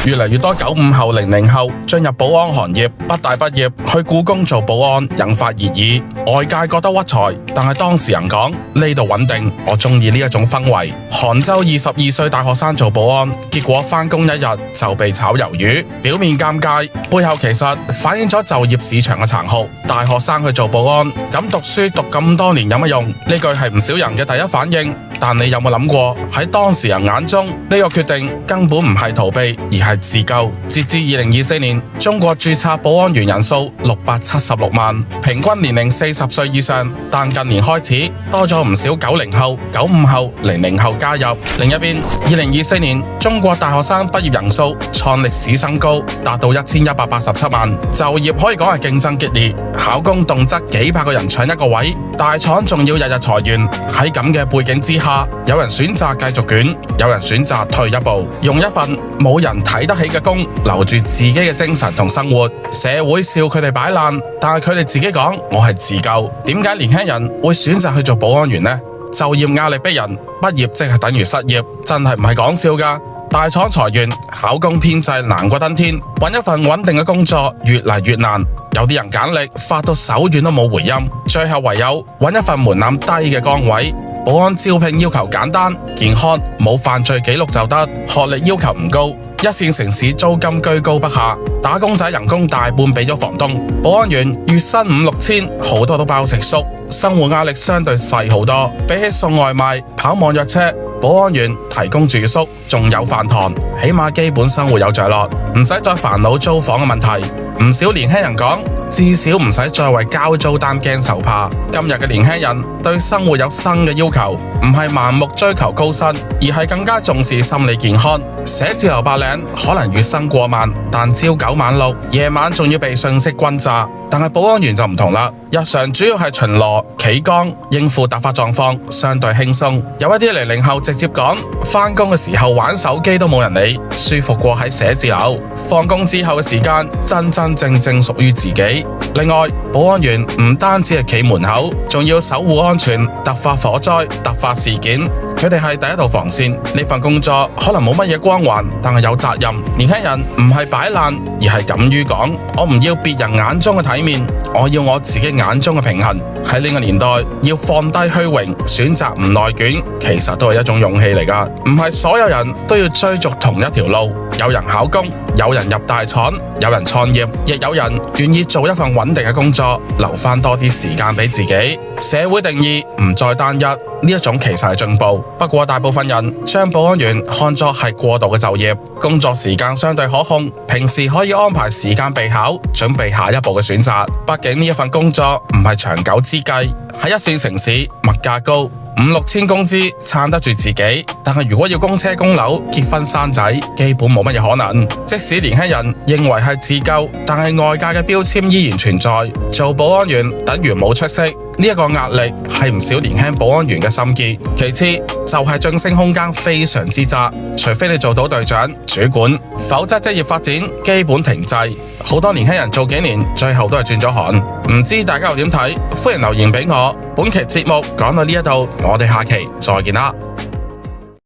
越嚟越多95後、00後進入保安行業，北大畢業去故宮做保安，引發熱議。外界覺得屈才，但係當事人講呢度穩定，我中意呢一種氛圍。杭州22歲大學生做保安，結果返工一日就被炒魷魚，表面尷尬，背後其實反映咗就業市場嘅殘酷。大學生去做保安，咁讀書讀咁多年有乜用？呢句係唔少人嘅第一反應。但你有冇諗過喺當事人眼中，呢個決定根本唔係逃避，而係自救。截至2024年，中國註冊保安員人數676萬，平均年齡40歲以上。但近年開始多咗唔少90後、95後、00後加入。另一邊，2024年中國大學生畢業人數創歷史新高，達到1187萬。就業可以講係競爭激烈，考公動輒幾百個人搶一個位，大廠仲要日日裁員。喺咁嘅背景之下，有人選擇繼續捲，有人選擇退一步，用一份冇人睇得起嘅工，留住自己嘅精神同生活。社會笑佢哋擺爛，但係佢哋自己講我係自救。點解年輕人會選擇去做保安員呢？就業壓力逼人，畢業即係等於失業，真係唔係講笑㗎。大廠裁員，考公編制難過登天，揾一份穩定嘅工作越嚟越難。有啲人簡歷發到手軟都冇回音，最後唯有揾一份門檻低嘅崗位。保安招聘要求簡單、健康、冇犯罪記錄就得，學歷要求唔高。一線城市租金居高不下，打工仔人工大半俾咗房東。保安員月薪5、6千，好多都包食宿，生活壓力相對細好多。比起送外賣、跑網約車，保安員提供住宿，仲有飯堂，起碼基本生活有着落，唔使再煩惱租房嘅問題。唔少年輕人講，至少唔使再為交租單驚受怕。今日嘅年輕人對生活有新嘅要求，唔係盲目追求高薪，而係更加重視心理健康。寫字樓白領可能月薪過萬，但朝9晚6，夜晚仲要被信息轟炸。但係保安員就唔同啦，日常主要係巡邏、企崗、應付突發狀況，相對輕鬆。有一啲00後直接講，返工嘅時候玩手機都冇人理，舒服過喺寫字樓。放工之後嘅時間真真正正屬於自己。另外，保安員唔單止係企門口，仲要守護安全、突發火災、突發事件，佢哋係第一道防線。呢份工作可能冇乜嘢光環，但係有責任。年輕人唔係擺爛，而係敢於講，我唔要別人眼中嘅體面，我要我自己眼中嘅平衡。喺呢個年代，要放低虛榮，選擇唔內捲，其實都係一種勇氣嚟㗎。唔係所有人都要追逐同一條路，有人考公，有人入大廠，有人創業，亦有人願意做一份穩定嘅工作，留返多啲時間俾自己。社會定義唔再單一，呢一種其實係進步。不過大部分人將保安員看作係過渡嘅就業，工作時間相對可控，平時可以安排時間備考，準備下一步嘅選擇。畢竟呢一份工作唔係長久之計，喺一線城市物價高，5、6千工資撐得住自己，但係如果要供車供樓、結婚生仔，基本冇乜嘢可能。即使年輕人認為係自救，但係外界嘅標籤依然存在，做保安員等於冇出息。呢一個壓力係唔少年輕保安員嘅心結。其次就係晉升空間非常之窄，除非你做到隊長、主管，否則職業發展基本停滯。好多年輕人做幾年，最後都係轉咗行。唔知大家又點睇？歡迎留言俾我。本期節目講到呢一度，我哋下期再見啦。